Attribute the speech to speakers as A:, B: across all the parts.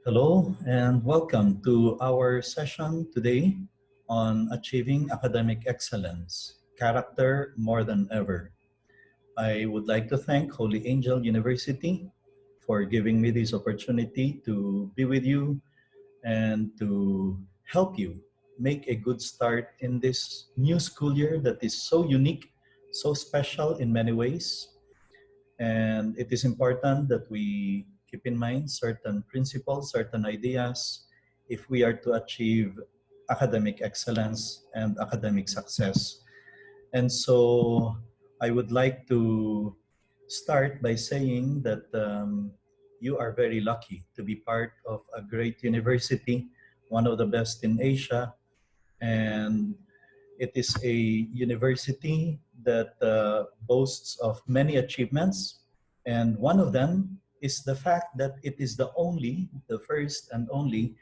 A: Hello and welcome to our session today on achieving academic excellence, character more than ever. I would like to thank Holy Angel University for giving me this opportunity to be with you and to help you make a good start in this new school year that is so unique, so special in many ways. And it is important that we keep in mind certain principles, certain ideas, if we are to achieve academic excellence and academic success. And so I would like to start by saying that you are very lucky to be part of a great university, one of the best in Asia, and it is a university that boasts of many achievements, and one of them is the fact that it is the first and only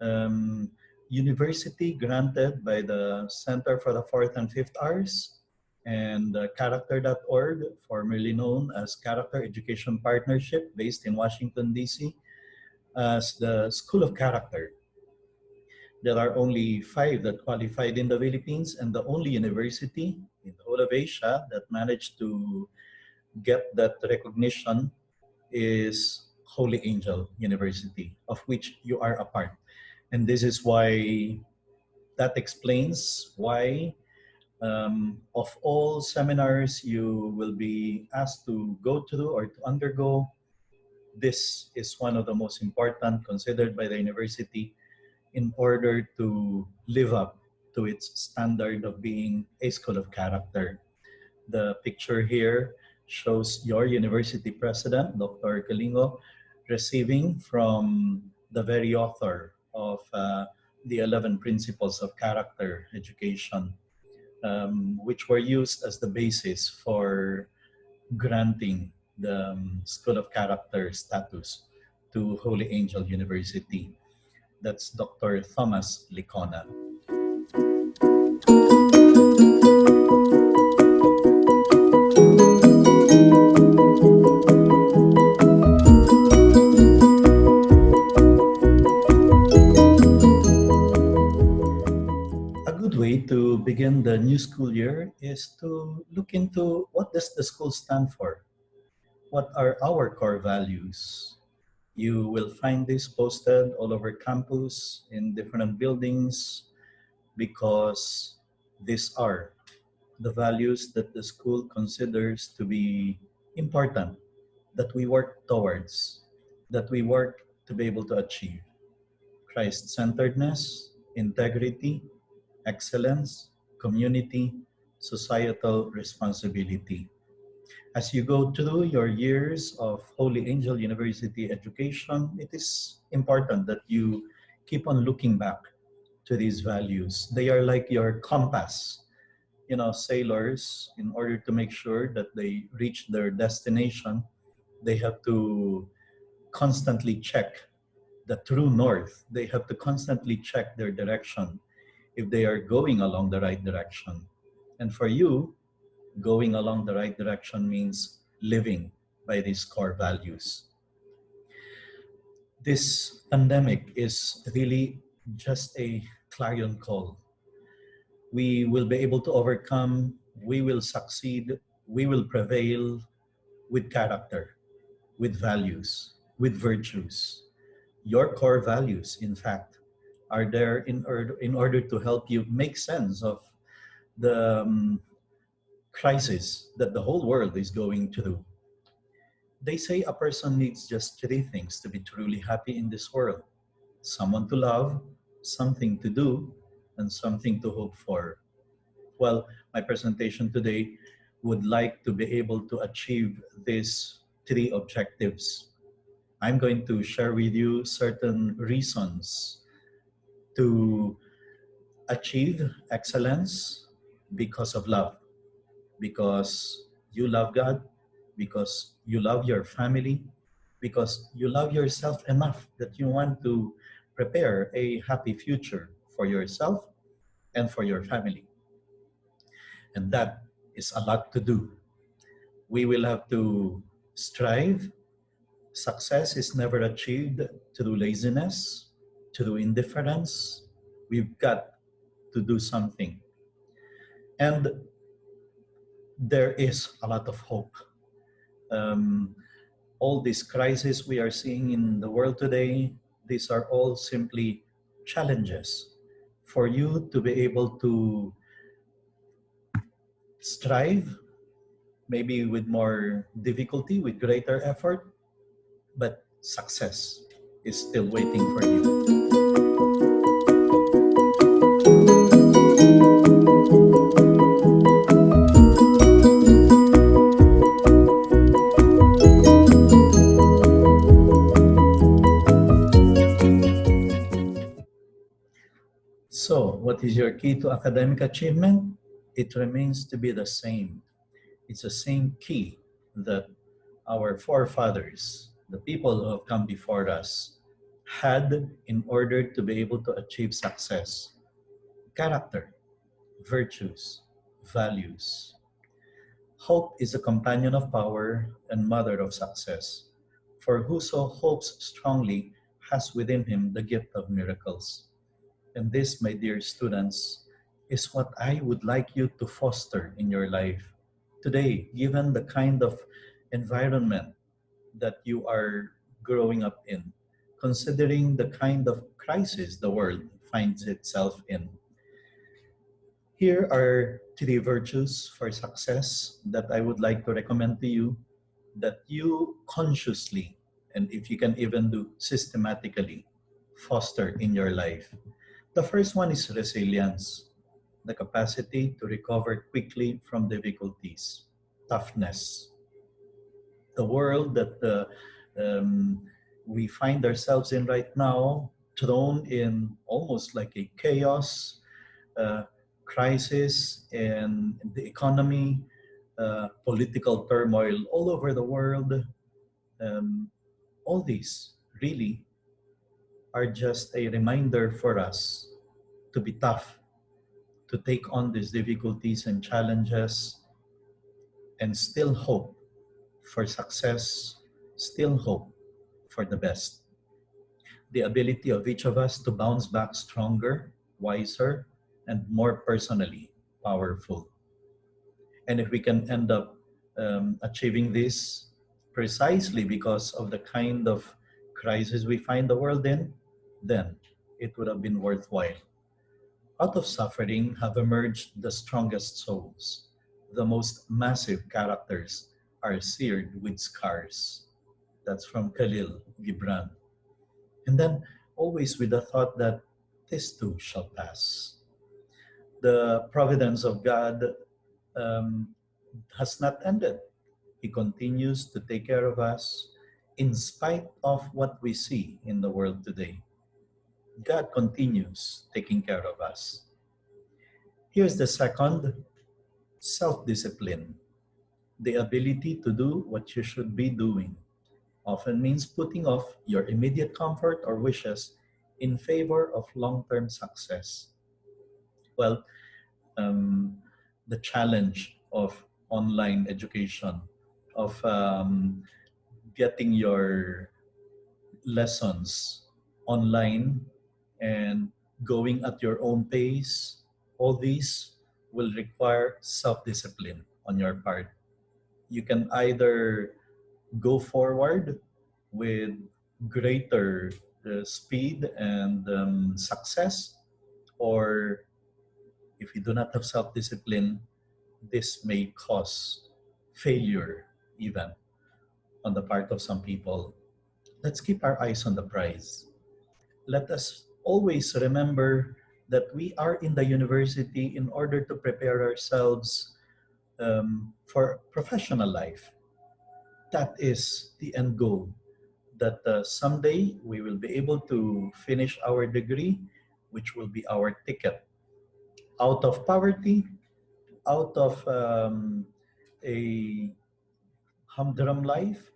A: um, university granted by the Center for the Fourth and Fifth Arts and character.org, formerly known as Character Education Partnership, based in Washington, D.C., as the School of Character. There are only five that qualified in the Philippines, and the only university in the whole of Asia that managed to get that recognition is Holy Angel University, of which you are a part. And this is why that explains why of all seminars you will be asked to go through or to undergo, this is one of the most important considered by the university in order to live up to its standard of being a school of character. The picture here shows your university president, Dr. Kalingo, receiving from the very author of the 11 Principles of Character Education, which were used as the basis for granting the School of Character status to Holy Angel University. That's Dr. Thomas Licona. A good way to begin the new school year is to look into what does the school stand for? What are our core values? You will find this posted all over campus in different buildings because these are the values that the school considers to be important, that we work towards, that we work to be able to achieve. Christ-centeredness, integrity, excellence, community, societal responsibility. As you go through your years of Holy Angel University education, it is important that you keep on looking back to these values. They are like your compass. You know, sailors, in order to make sure that they reach their destination, they have to constantly check the true north. They have to constantly check their direction if they are going along the right direction. And for you, going along the right direction means living by these core values. This pandemic is really just a clarion call. We will be able to overcome, we will succeed, we will prevail with character, with values, with virtues. Your core values, in fact, are there in order to help you make sense of the crisis that the whole world is going through. They say a person needs just three things to be truly happy in this world: someone to love, something to do, and something to hope for. Well, my presentation today would like to be able to achieve these three objectives. I'm going to share with you certain reasons to achieve excellence because of love, because you love God, because you love your family, because you love yourself enough that you want to prepare a happy future for yourself and for your family. And that is a lot to do. We will have to strive, Success is never achieved through laziness, through indifference. We've got to do something. And there is a lot of hope. Um, all these crises we are seeing in the world today, these are all simply challenges for you to be able to strive, maybe with more difficulty, with greater effort, but success is still waiting for you. So, what is your key to academic achievement? It remains to be the same. It's the same key that our forefathers, the people who have come before us, had in order to be able to achieve success: character, virtues, values. Hope is a companion of power and mother of success. For whoso hopes strongly has within him the gift of miracles. And this, my dear students, is what I would like you to foster in your life. Today, given the kind of environment that you are growing up in, considering the kind of crisis the world finds itself in, here are three virtues for success that I would like to recommend to you, that you consciously, and if you can even do systematically, foster in your life. The first one is resilience, the capacity to recover quickly from difficulties. Toughness, the world that we find ourselves in right now, thrown in almost like a chaos, uh, crisis in the economy, political turmoil all over the world. Um, all these really are just a reminder for us to be tough, to take on these difficulties and challenges, and still hope for success, still hope for the best. The ability of each of us to bounce back stronger, wiser, and more personally powerful. And if we can end up achieving this precisely because of the kind of crisis we find the world in, then it would have been worthwhile. Out of suffering have emerged the strongest souls. The most massive characters are seared with scars. That's from Kahlil Gibran. And then always with the thought that this too shall pass. The providence of God um, has not ended. He continues to take care of us in spite of what we see in the world today. God continues taking care of us. Here's the second: self discipline. The ability to do what you should be doing often means putting off your immediate comfort or wishes in favor of long term success. Well, um, the challenge of online education, of getting your lessons online and going at your own pace, all these will require self discipline on your part. You can either go forward with greater speed and success, or if you do not have self discipline, this may cause failure even on the part of some people. Let's keep our eyes on the prize. Let us always remember that we are in the university in order to prepare ourselves for professional life. That is the end goal. That someday we will be able to finish our degree, which will be our ticket out of poverty, out of a humdrum life,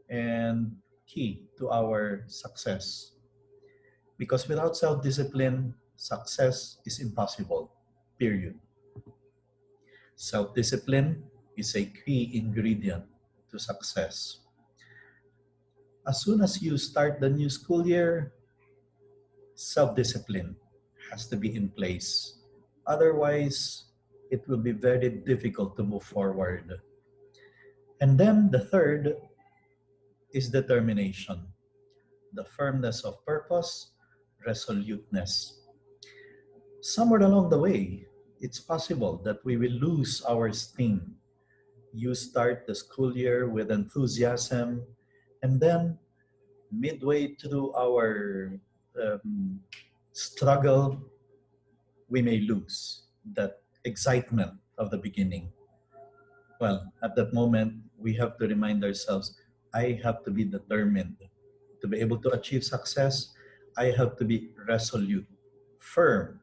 A: and key to our success. Because without self discipline, success is impossible, period. Self discipline is a key ingredient to success. As soon as you start the new school year, self-discipline has to be in place. Otherwise, it will be very difficult to move forward. And then the third is determination, the firmness of purpose, resoluteness. Somewhere along the way, it's possible that we will lose our steam. You start the school year with enthusiasm, and then midway through our um, struggle, we may lose that excitement of the beginning. Well, at that moment, we have to remind ourselves, I have to be determined to be able to achieve success. I have to be resolute, firm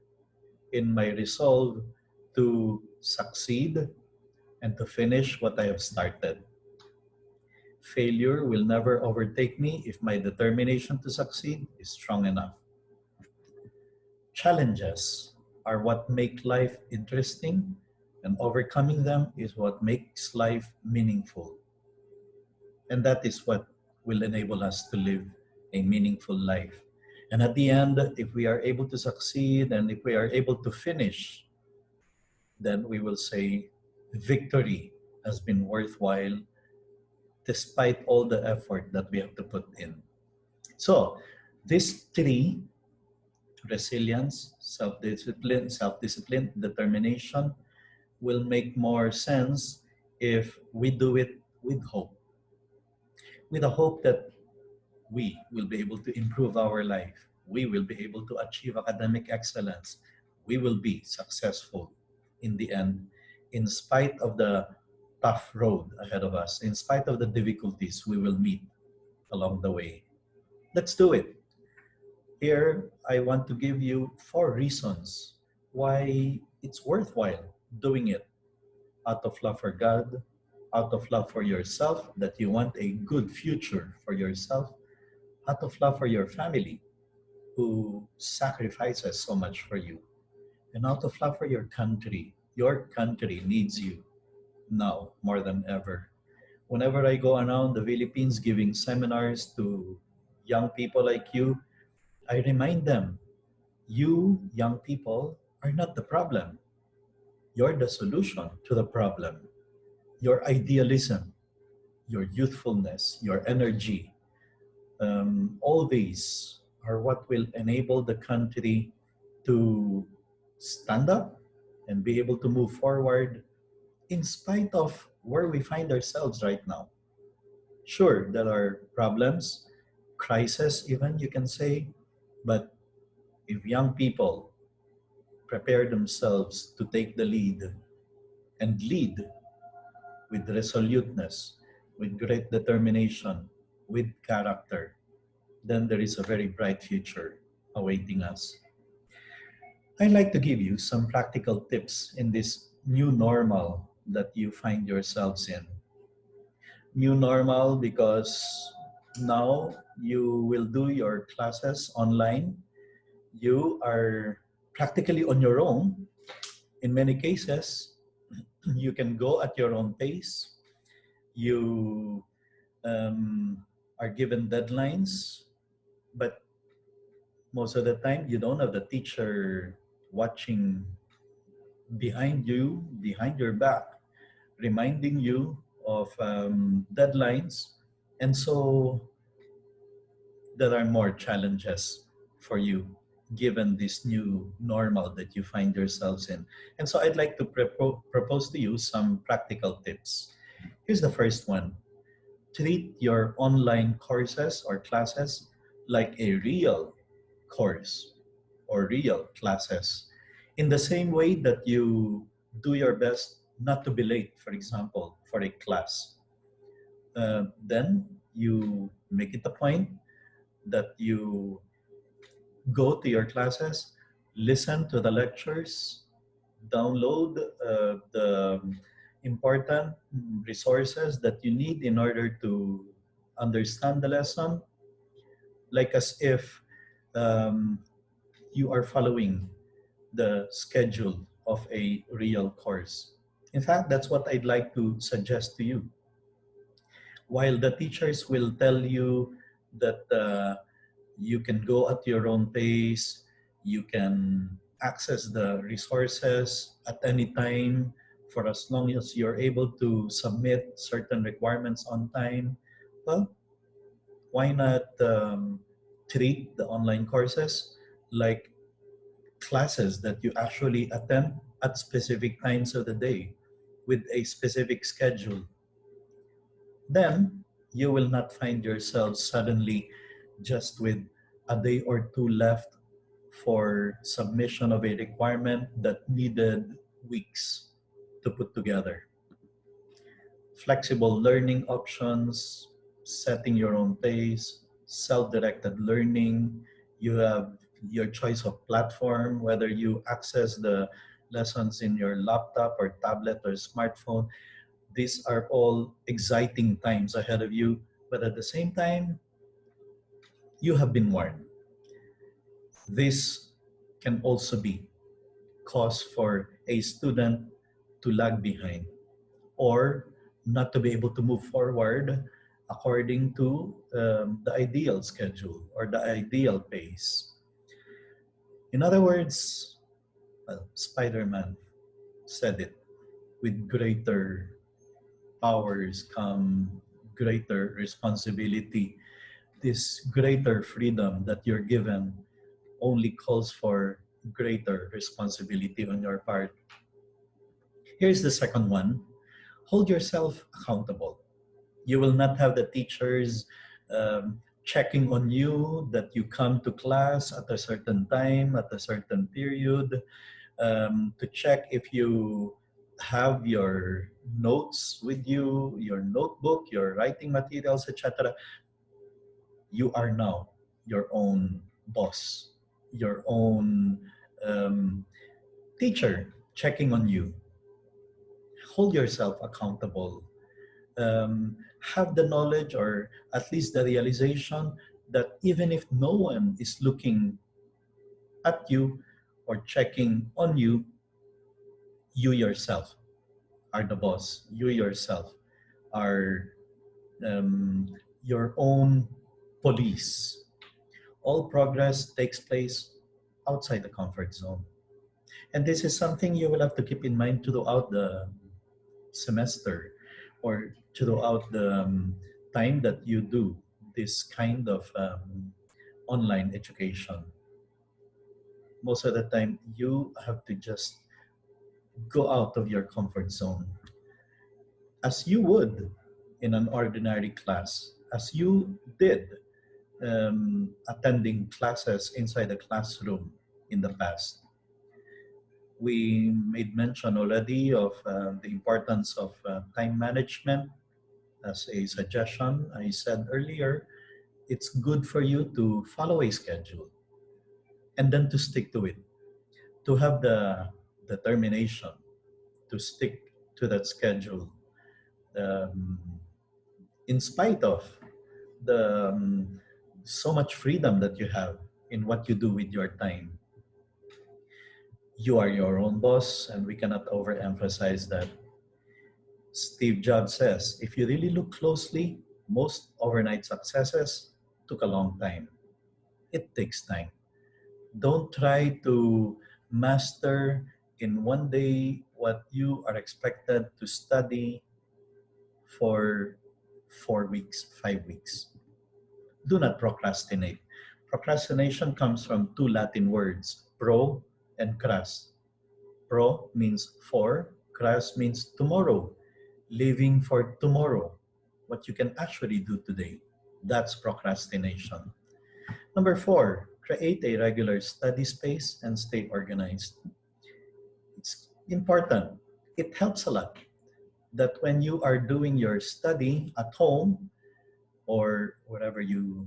A: in my resolve to succeed and to finish what I have started. Failure will never overtake me if my determination to succeed is strong enough. Challenges are what make life interesting, and overcoming them is what makes life meaningful. And that is what will enable us to live a meaningful life. And at the end, if we are able to succeed and if we are able to finish, then we will say victory has been worthwhile despite all the effort that we have to put in. So, these three, resilience, self-discipline, determination, will make more sense if we do it with hope. With a hope that we will be able to improve our life. We will be able to achieve academic excellence. We will be successful in the end, in spite of the tough road ahead of us, in spite of the difficulties we will meet along the way. Let's do it. Here, I want to give you 4 reasons why it's worthwhile doing it out of love for God, out of love for yourself, that you want a good future for yourself, out of love for your family, who sacrifices so much for you, and out of love for your country. Your country needs you now more than ever. Whenever I go around the Philippines giving seminars to young people like you, I remind them, you young people are not the problem. You're the solution to the problem. Your idealism, your youthfulness, your energy, all these are what will enable the country to stand up and be able to move forward in spite of where we find ourselves right now. Sure, there are problems, crisis even, you can say, but if young people prepare themselves to take the lead and lead with resoluteness, with great determination, with character, then there is a very bright future awaiting us. I'd like to give you some practical tips in this new normal that you find yourselves in. New normal because now you will do your classes online. You are practically on your own. In many cases, you can go at your own pace. You are given deadlines, but most of the time you don't have the teacher watching behind you, behind your back, reminding you of deadlines. And so there are more challenges for you given this new normal that you find yourselves in. And so I'd like to propose to you some practical tips. Here's the first one. Treat your online courses or classes like a real course or real classes. In the same way that you do your best not to be late, for example, for a class. Then you make it a point that you go to your classes, listen to the lectures, download the important resources that you need in order to understand the lesson, like as if you are following the schedule of a real course. In fact, that's what I'd like to suggest to you. While the teachers will tell you that you can go at your own pace, you can access the resources at any time for as long as you're able to submit certain requirements on time. Well, why not treat the online courses like classes that you actually attend at specific times of the day with a specific schedule? Then you will not find yourself suddenly just with a day or two left for submission of a requirement that needed weeks to put together. Flexible learning options, setting your own pace, self-directed learning. You have your choice of platform, whether you access the lessons in your laptop or tablet or smartphone. These are all exciting times ahead of you, but at the same time, you have been warned. This can also be cause for a student to lag behind or not to be able to move forward according to the ideal schedule or the ideal pace. In other words, well, Spider-Man said it, with greater powers come greater responsibility. This greater freedom that you're given only calls for greater responsibility on your part. Here's the second one: hold yourself accountable. You will not have the teachers checking on you that you come to class at a certain time, at a certain period, to check if you have your notes with you, your notebook, your writing materials, etc. You are now your own boss, your own um, teacher checking on you. Hold yourself accountable. Have the knowledge or at least the realization that even if no one is looking at you or checking on you, you yourself are the boss. You yourself are um, your own police. All progress takes place outside the comfort zone. And this is something you will have to keep in mind throughout the semester or throughout the time that you do this kind of online education. Most of the time, you have to just go out of your comfort zone as you would in an ordinary class, as you did attending classes inside the classroom in the past. We made mention already of the importance of time management as a suggestion. I said earlier, it's good for you to follow a schedule and then to stick to it, to have the determination to stick to that schedule um, in spite of the so much freedom that you have in what you do with your time. You are your own boss, and we cannot overemphasize that. Steve Jobs says, if you really look closely, most overnight successes took a long time. It takes time. Don't try to master in one day what you are expected to study for 4 weeks, 5 weeks. Do not procrastinate. Procrastination comes from two Latin words, pro and cras. Pro means for, cras means tomorrow, living for tomorrow, what you can actually do today. That's procrastination. Number four, create a regular study space and stay organized. It's important. It helps a lot that when you are doing your study at home or wherever you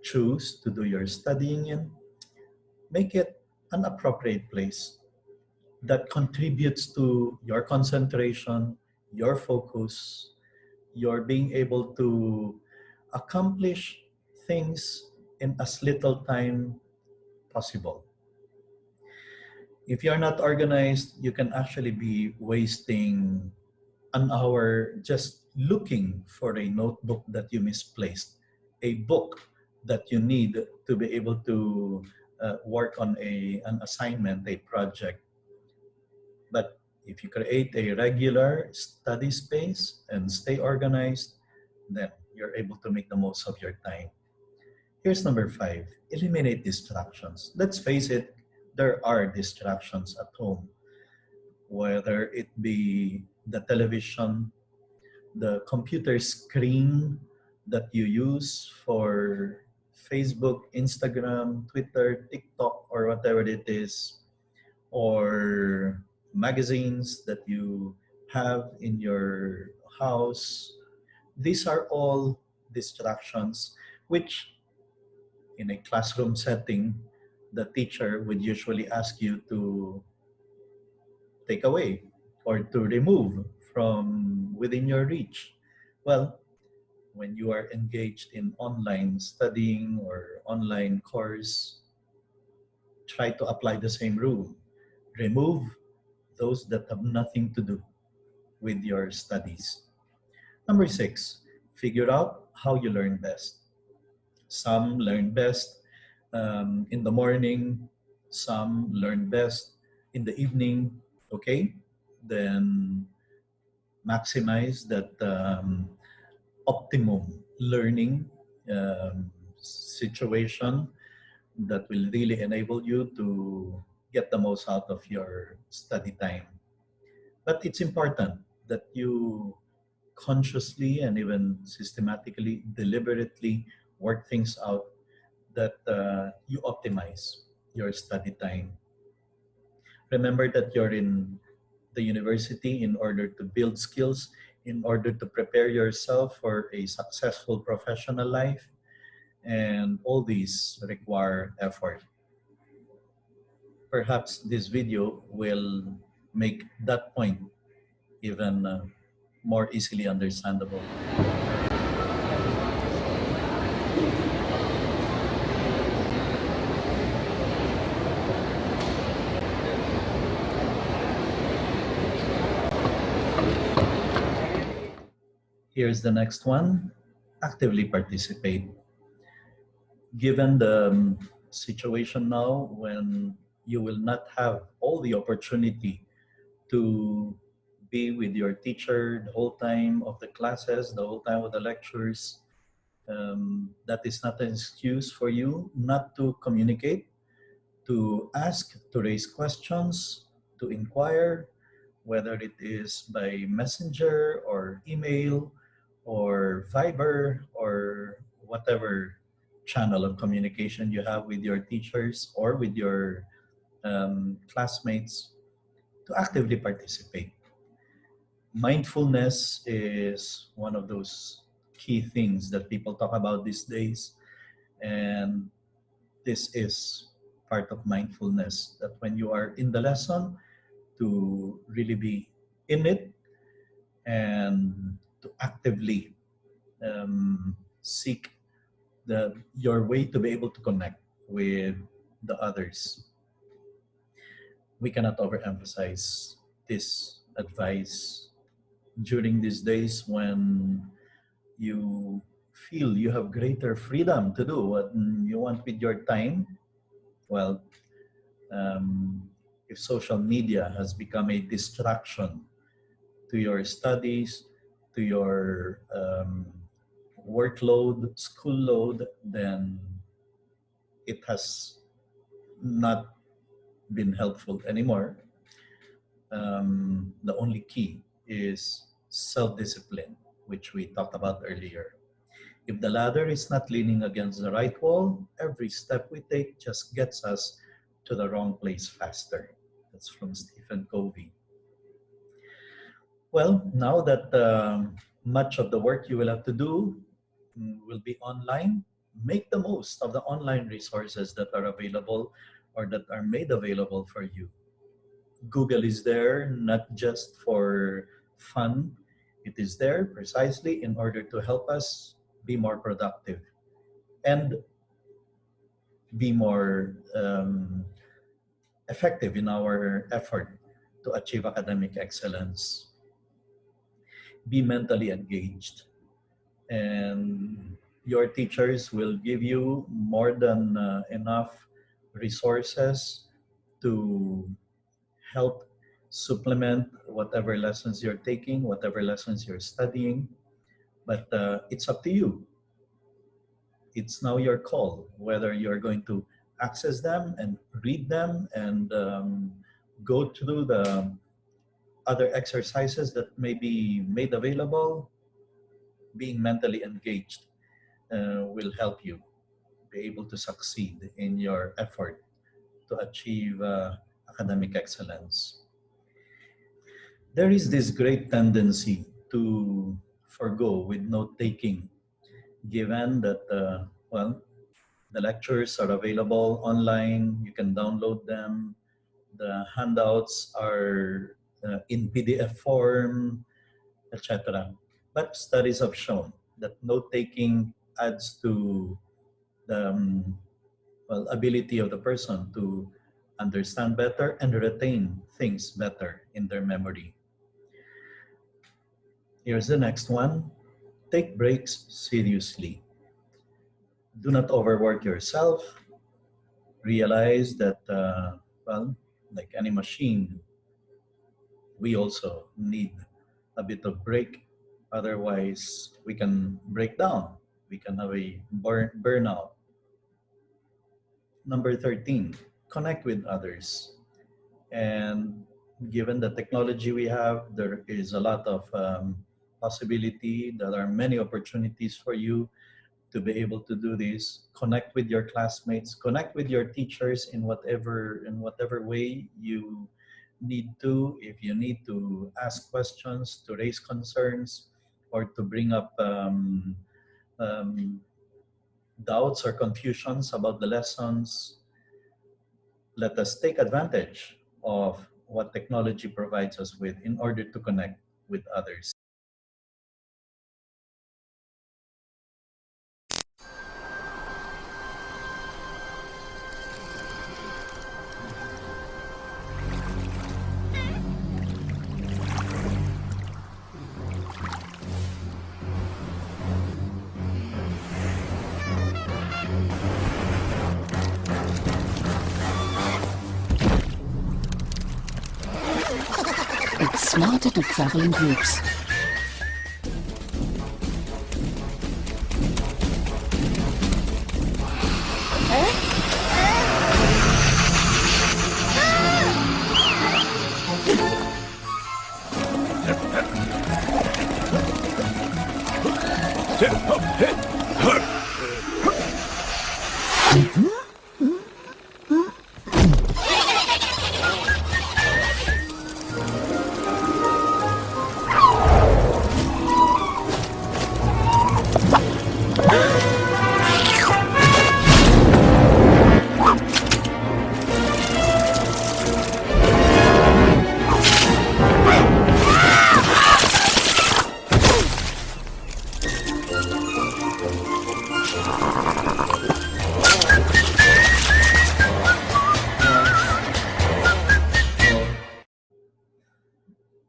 A: choose to do your studying in, make it an appropriate place that contributes to your concentration, your focus, your being able to accomplish things in as little time possible. If you're not organized, you can actually be wasting an hour just looking for a notebook that you misplaced a book that you need to be able to work on an assignment, a project. But if you create a regular study space and stay organized, then you're able to make the most of your time. Here's number 5, eliminate distractions. Let's face it, there are distractions at home, whether it be the television, the computer screen that you use for Facebook, Instagram, Twitter, TikTok, or whatever it is, or magazines that you have in your house. These are all distractions which, in a classroom setting, the teacher would usually ask you to take away or to remove from within your reach. Well, when you are engaged in online studying or online course, try to apply the same rule. Remove those that have nothing to do with your studies. Number 6, figure out how you learn best. Some learn best in the morning, some learn best in the evening, okay? Then maximize that optimum learning situation that will really enable you to get the most out of your study time. But it's important that you consciously and even systematically, deliberately work things out that you optimize your study time. Remember that you're in the university in order to build skills, in order to prepare yourself for a successful professional life, and all these require effort. Perhaps this video will make that point even more easily understandable. Here's the next one, actively participate. Given the situation now when you will not have all the opportunity to be with your teacher the whole time of the classes, the whole time of the lectures, that is not an excuse for you not to communicate, to ask, to raise questions, to inquire, whether it is by messenger or email or Viber or whatever channel of communication you have with your teachers or with your classmates, to actively participate. Mindfulness is one of those key things that people talk about these days, and this is part of mindfulness, that when you are in the lesson, to really be in it and to actively seek your way to be able to connect with the others. We cannot overemphasize this advice during these days when you feel you have greater freedom to do what you want with your time. Well, if social media has become a distraction to your studies, to your workload, school load, then it has not been helpful anymore. The only key is self-discipline, which we talked about earlier. If the ladder is not leaning against the right wall, every step we take just gets us to the wrong place faster. That's from Stephen Covey. Well, now that much of the work you will have to do will be online, make the most of the online resources that are available or that are made available for you. Google is there not just for fun. It is there precisely in order to help us be more productive and be more effective in our effort to achieve academic excellence. Be mentally engaged and your teachers will give you more than enough resources to help supplement whatever lessons you're taking, whatever lessons you're studying. But it's up to you. It's now your call whether you're going to access them and read them and go through the other exercises that may be made available. Being mentally engaged will help you be able to succeed in your effort to achieve academic excellence. There is this great tendency to forgo with note taking, given that, well, the lectures are available online, you can download them, the handouts are in PDF form, etc. But studies have shown that note taking adds to the well, ability of the person to understand better and retain things better in their memory. Here's the next one. Take breaks seriously. Do not overwork yourself. Realize that, well, like any machine, we also need a bit of break. Otherwise, we can break down. We can have a burnout. Number 13, connect with others. And given the technology we have, there is a lot of possibility. There are many opportunities for you to be able to do this. Connect with your classmates, connect with your teachers in whatever way you need to. If you need to ask questions, to raise concerns, or to bring up um, doubts or confusions about the lessons, let us take advantage of what technology provides us with in order to connect with others.
B: It's smarter to travel in groups.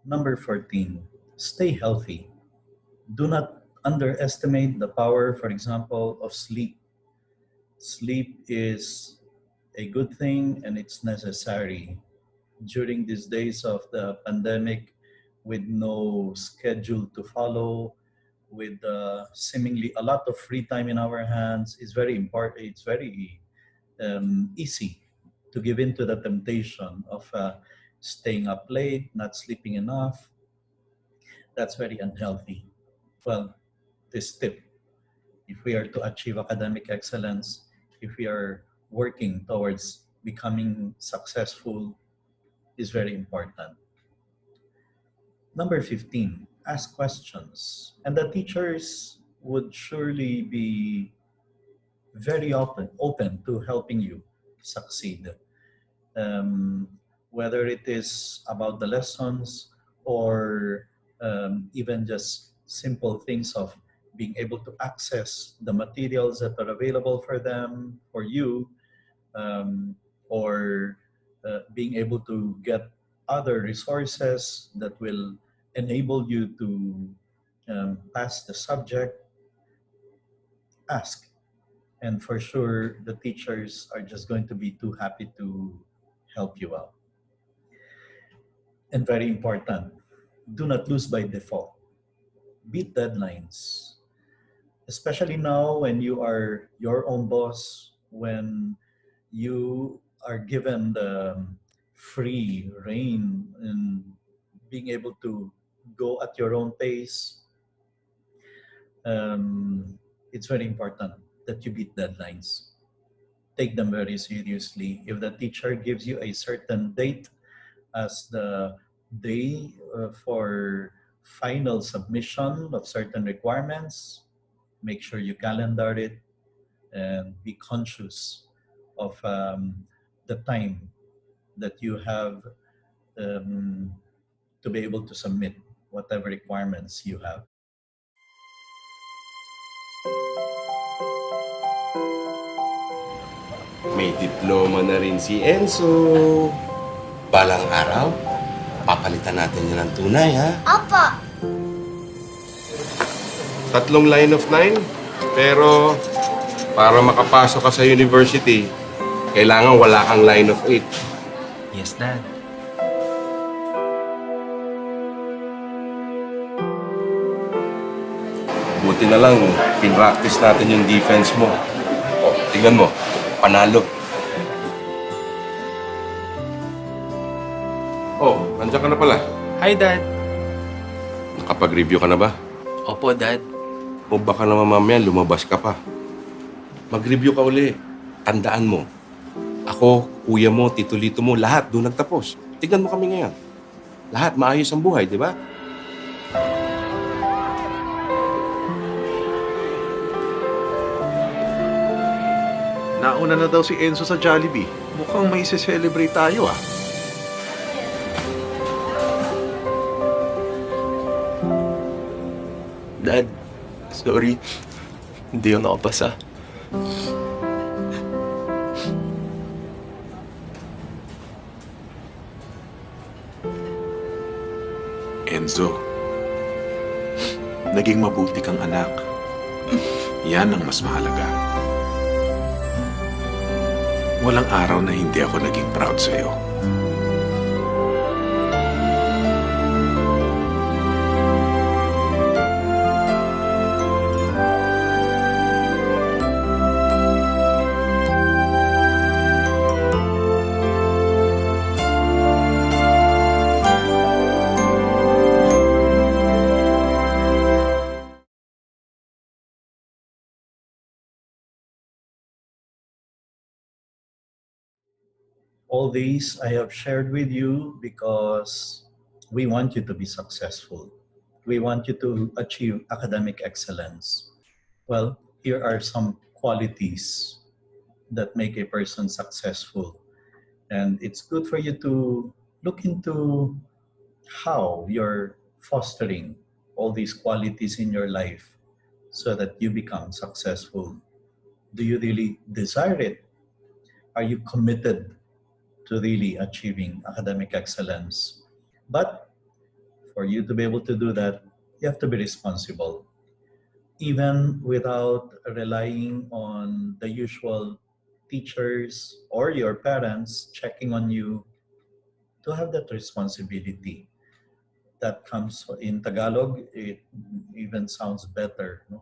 A: Number 14, stay healthy. Do not underestimate the power, for example, of sleep. Sleep is a good thing and it's necessary. During these days of the pandemic, with no schedule to follow, with seemingly a lot of free time in our hands, it's very important. It's very easy to give in to the temptation of staying up late, not sleeping enough. That's very unhealthy. Well, this tip, if we are to achieve academic excellence, if we are working towards becoming successful, is very important. Number 15, ask questions. And the teachers would surely be very open to helping you succeed. Um, whether it is about the lessons or even just simple things of being able to access the materials that are available for them, for you, um, or being able to get other resources that will enable you to pass the subject. ask. And for sure, the teachers are just going to be too happy to help you out. And very important, do not lose by default. Beat deadlines, especially now when you are your own boss, when you are given the free reign and being able to go at your own pace. It's very important that you beat deadlines. Take them very seriously. If the teacher gives you a certain date as the day for final submission of certain requirements, make sure you calendar it and be conscious of the time that you have um, to be able to submit whatever requirements you have.
C: May diploma na rin si Enzo. Balang araw, papalitan natin yun ng tunay, ha?
D: Opo.
C: 3 line of 9, pero para makapasok ka sa university, kailangan wala kang line of 8.
E: Yes, Dad.
C: Buti na lang, pinractice natin yung defense mo. O, tingnan mo, panalo. Oh, nandiyan ka na pala.
E: Hi, Dad.
C: Nakapag-review ka na ba?
E: Opo, Dad.
C: O baka naman mamaya lumabas ka pa. Mag-review ka uli. Tandaan mo, ako, kuya mo, tito-lito mo, lahat doon nagtapos. Tignan mo kami ngayon. Lahat maayos ang buhay, di ba?
F: Nauna na daw si Enzo sa Jollibee. Mukhang may isi-celebrate tayo ah.
E: Dad, sorry. Hindi yun nakapasa.
F: Enzo, naging mabuti kang anak. Yan ang mas mahalaga. Walang araw na hindi ako naging proud sa'yo.
A: All these I have shared with you because we want you to be successful. We want you to achieve academic excellence. Well, here are some qualities that make a person successful. And it's good for you to look into how you're fostering all these qualities in your life so that you become successful. Do you really desire it? Are you committed to really achieving academic excellence? But for you to be able to do that, you have to be responsible. Even without relying on the usual teachers or your parents checking on you, to have that responsibility. That comes in Tagalog, it even sounds better. No?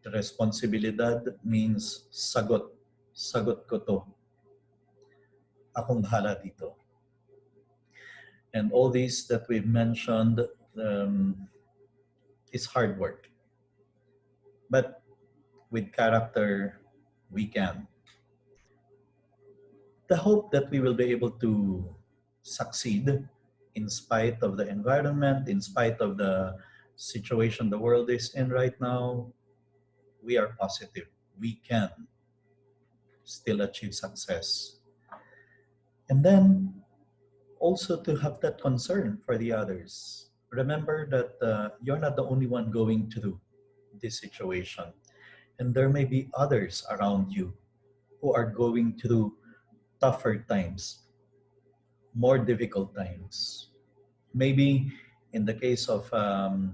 A: Responsibilidad means sagot. Sagot ko to. Akong bahala dito. And all these that we've mentioned is hard work. But with character, we can. The hope that we will be able to succeed in spite of the environment, in spite of the situation the world is in right now, we are positive. We can still achieve success. And then also to have that concern for the others. Remember that you're not the only one going through this situation. And there may be others around you who are going through tougher times, more difficult times. Maybe in the case of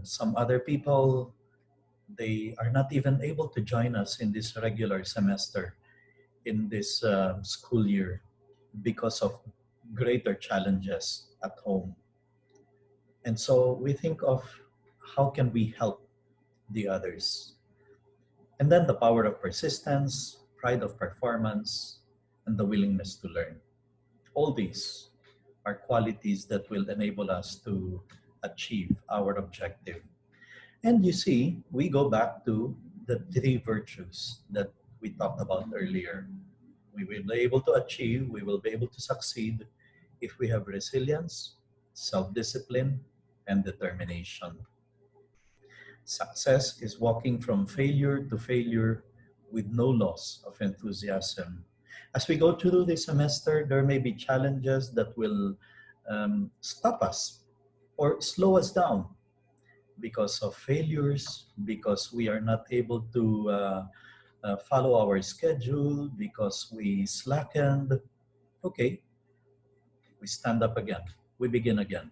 A: some other people, They are not even able to join us in this regular semester, in this school year, because of greater challenges at home. And so we think of how can we help the others. And then the power of persistence, pride of performance, and the willingness to learn. All these are qualities that will enable us to achieve our objective. And you see, we go back to the three virtues that we talked about earlier. We will be able to achieve, we will be able to succeed if we have resilience, self discipline, and determination. Success is walking from failure to failure with no loss of enthusiasm. As we go through this semester, there may be challenges that will stop us or slow us down because of failures, because we are not able to follow our schedule, because we slackened. Okay, we stand up again, we begin again,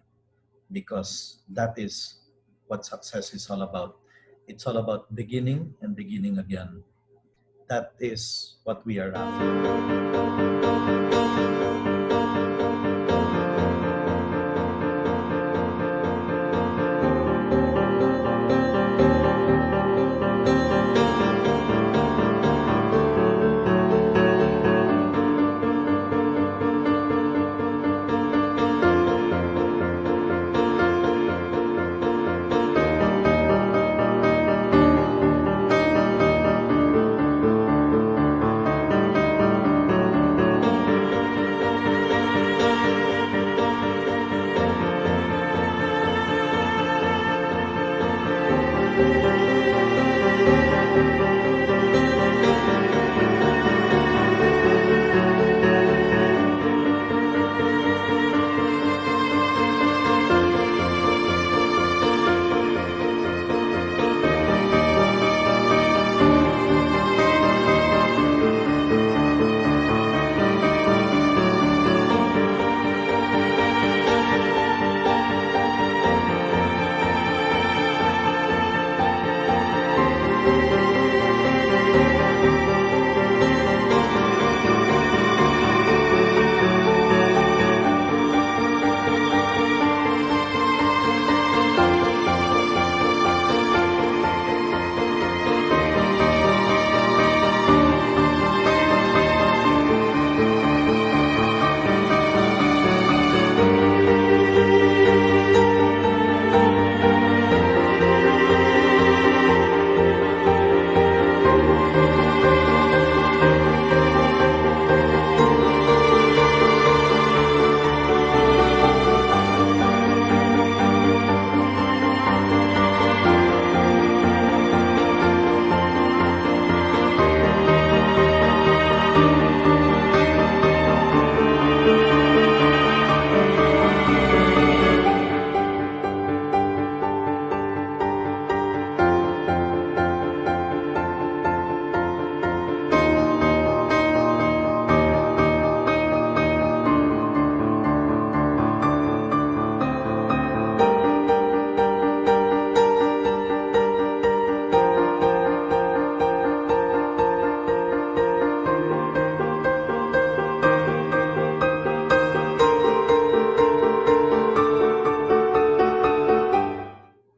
A: because that is what success is all about. It's all about beginning and beginning again. That is what we are after.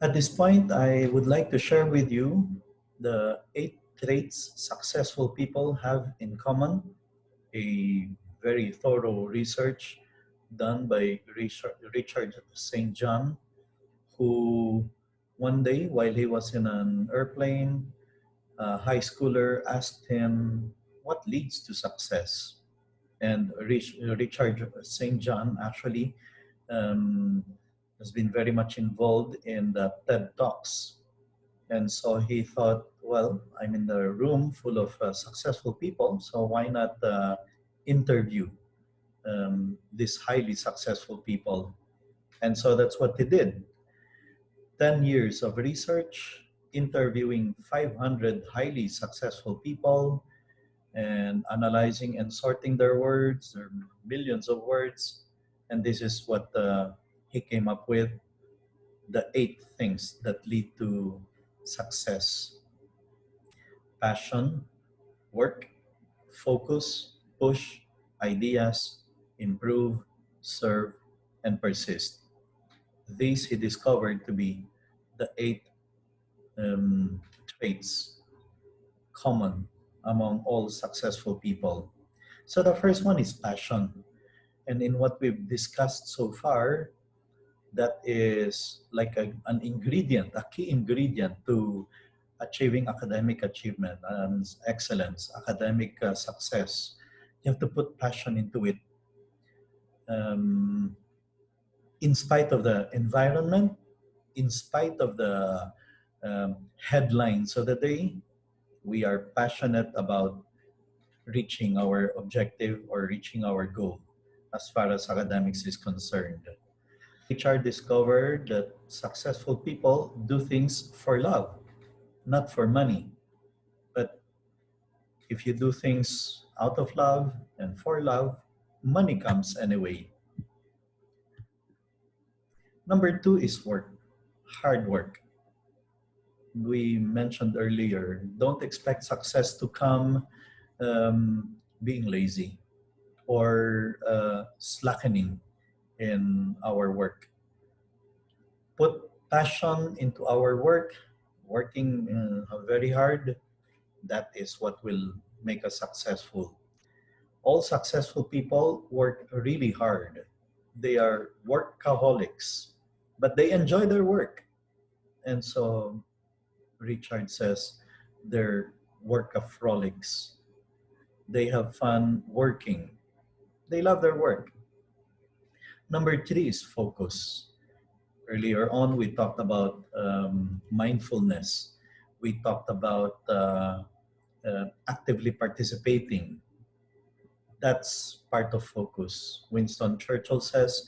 A: At this point, I would like to share with you the 8 traits successful people have in common, a very thorough research done by Richard St. John, who one day while he was in an airplane, a high schooler asked him, "What leads to success?" And Richard St. John actually um, has been very much involved in the TED Talks. And so he thought, well, I'm in the room full of successful people, so why not interview these highly successful people? And so that's what he did. 10 years of research, interviewing 500 highly successful people, and analyzing and sorting their words, their millions of words. And this is what he came up with, the 8 things that lead to success. Passion, work, focus, push, ideas, improve, serve, and persist. These he discovered to be the eight traits common among all successful people. So the first one is passion. And in what we've discussed so far, that is like an ingredient, a key ingredient to achieving academic achievement and excellence, academic success. You have to put passion into it. Um, in spite of the environment, in spite of the headlines of the day, we are passionate about reaching our objective or reaching our goal as far as academics is concerned. HR discovered that successful people do things for love, not for money. But if you do things out of love and for love, money comes anyway. Number two is work, hard work. We mentioned earlier, don't expect success to come being lazy or slackening in our work. Put passion into our work, working very hard. That is what will make us successful. All successful people work really hard. They are workaholics, but they enjoy their work. And so Richard says they're workaholics. They have fun working. They love their work. Number three is focus. Earlier on, we talked about mindfulness. We talked about actively participating. That's part of focus. Winston Churchill says,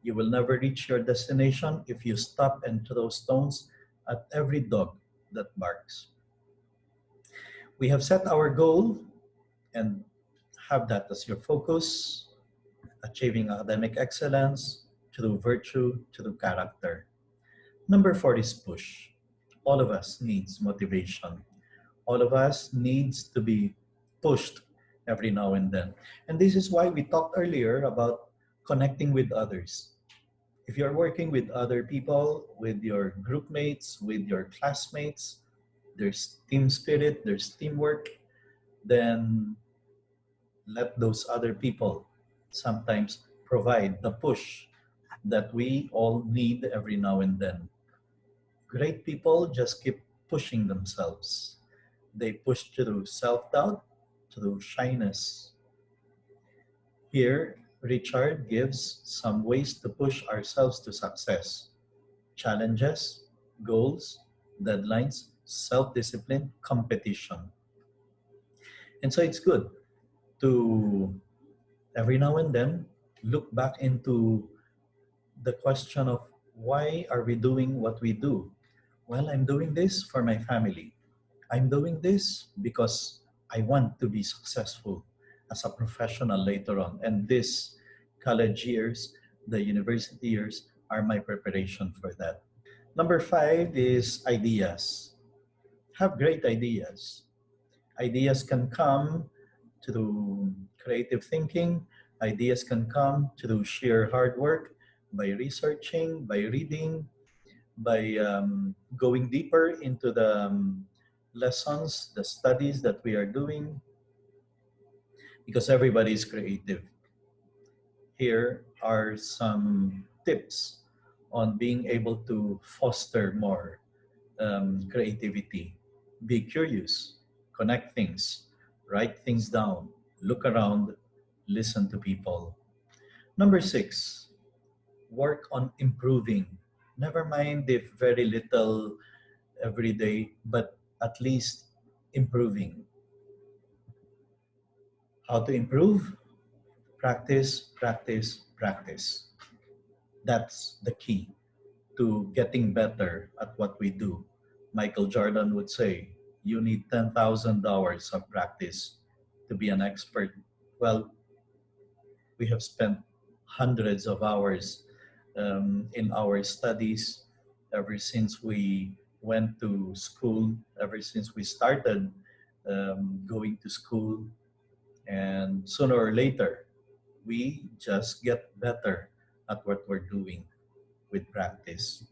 A: you will never reach your destination if you stop and throw stones at every dog that barks. We have set our goal and have that as your focus, achieving academic excellence through virtue, through character. Number four is push. All of us needs motivation. All of us needs to be pushed every now and then. And this is why we talked earlier about connecting with others. If you're working with other people, with your group mates, with your classmates, there's team spirit, there's teamwork, then let those other people sometimes provide the push that we all need every now and then. Great people just keep pushing themselves. They push through self-doubt, through shyness. Here, Richard gives some ways to push ourselves to success. Challenges, goals, deadlines, self-discipline, competition. And so it's good to every now and then look back into the question of why are we doing what we do? Well, I'm doing this for my family. I'm doing this because I want to be successful as a professional later on. And this college years, the university years are my preparation for that. Number five is ideas. Have great ideas. Ideas can come through creative thinking. Ideas can come through sheer hard work, by researching, by reading, by going deeper into the lessons, the studies that we are doing, because everybody is creative. Here are some tips on being able to foster more creativity. Be curious, connect things, write things down, look around, listen to people. Number six, work on improving. Never mind if very little every day, but at least improving. How to improve? Practice, practice, practice. That's the key to getting better at what we do. Michael Jordan would say, you need 10,000 hours of practice to be an expert. Well, we have spent hundreds of hours in our studies ever since we went to school, ever since we started going to school, and sooner or later, we just get better at what we're doing with practice.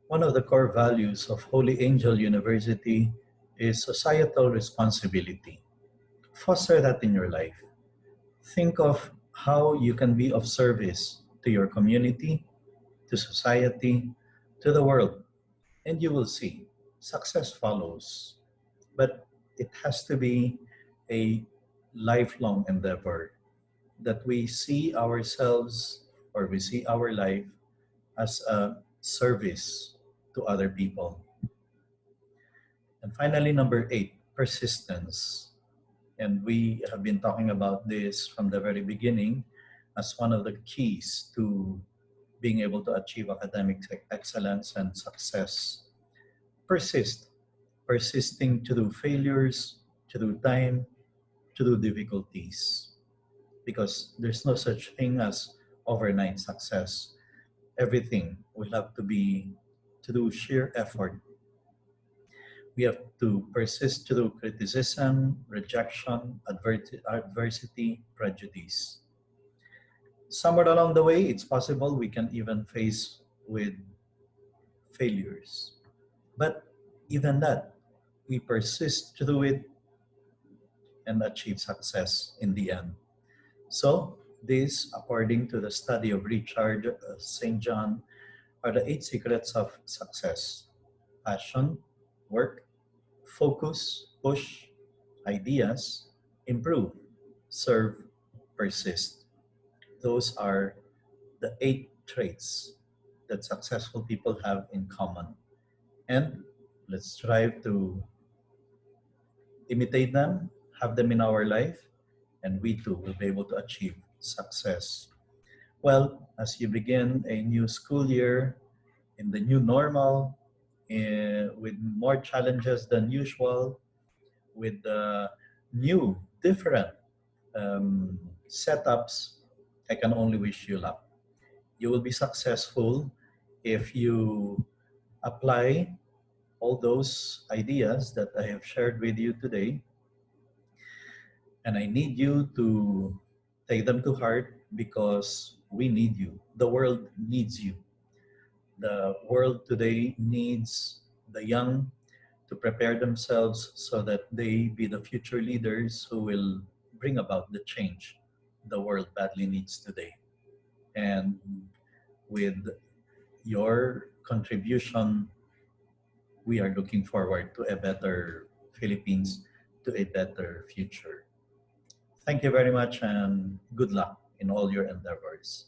A: One of the core values of Holy Angel University is societal responsibility. Foster that in your life. Think of how you can be of service to your community, to society, to the world, and you will see success follows. But it has to be a lifelong endeavor that we see ourselves or we see our life as a service to other people. And finally, number 8, persistence. And we have been talking about this from the very beginning as one of the keys to being able to achieve academic excellence and success. Persist, persisting to do failures, to do time, to do difficulties. Because there's no such thing as overnight success. Everything will have to be to do sheer effort. We have to persist to do criticism, rejection, adversity, prejudice. Somewhere along the way, it's possible we can even face with failures. But even that, we persist to do it and achieve success in the end. So, these, according to the study of Richard St. John, are the 8 secrets of success: passion, work, focus, push, ideas, improve, serve, persist. Those are the 8 traits that successful people have in common. And let's strive to imitate them, have them in our life, and we too will be able to achieve success. Well, as you begin a new school year in the new normal, with more challenges than usual, with new, different setups, I can only wish you luck. You will be successful if you apply all those ideas that I have shared with you today. And I need you to take them to heart because we need you. The world needs you. The world today needs the young to prepare themselves so that they be the future leaders who will bring about the change the world badly needs today. And with your contribution, we are looking forward to a better Philippines, to a better future. Thank you very much and good luck in all your endeavors.